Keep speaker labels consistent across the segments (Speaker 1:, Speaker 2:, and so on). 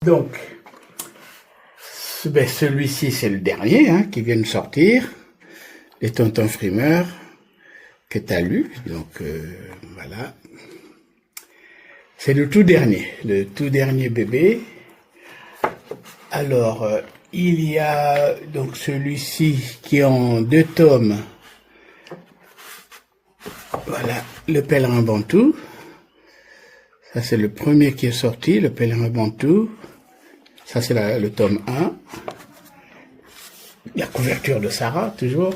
Speaker 1: Donc, celui-ci, c'est le dernier qui vient de sortir, les Tontons Frimeurs, que tu as lu. Donc, voilà. C'est le tout dernier bébé. Alors, il y a donc celui-ci qui est en 2 tomes. Voilà, le Pèlerin Bantou. Ça, c'est le premier qui est sorti, le Pèlerin Bantou. Ça, c'est le tome 1. La couverture de Sarah, toujours.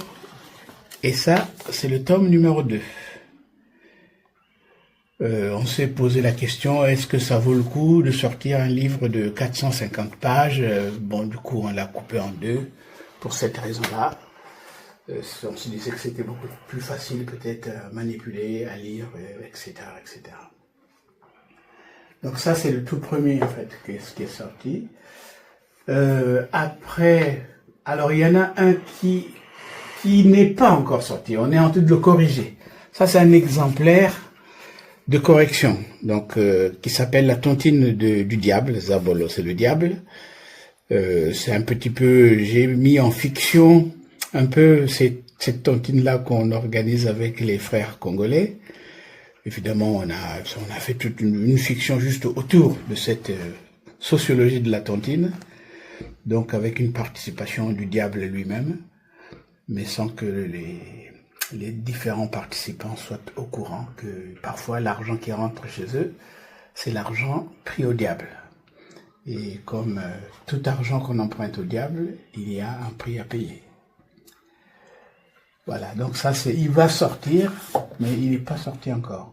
Speaker 1: Et ça, c'est le tome numéro 2. On s'est posé la question, est-ce que ça vaut le coup de sortir un livre de 450 pages? Bon, du coup, on l'a coupé en 2 pour cette raison-là. On se disait que c'était beaucoup plus facile peut-être à manipuler, à lire, etc., etc. Donc ça, c'est le tout premier, en fait, qui est sorti. Après, alors il y en a un qui n'est pas encore sorti. On est en train de le corriger. Ça, c'est un exemplaire de correction, donc qui s'appelle La Tontine du Diable. Zabolo, c'est le diable. C'est un petit peu, j'ai mis en fiction un peu cette tontine-là qu'on organise avec les frères congolais. Évidemment, on a fait toute une fiction juste autour de cette sociologie de la tontine, donc avec une participation du diable lui-même, mais sans que les différents participants soient au courant que parfois l'argent qui rentre chez eux, c'est l'argent pris au diable. Et comme tout argent qu'on emprunte au diable, il y a un prix à payer. Voilà, donc ça, il va sortir, mais il n'est pas sorti encore.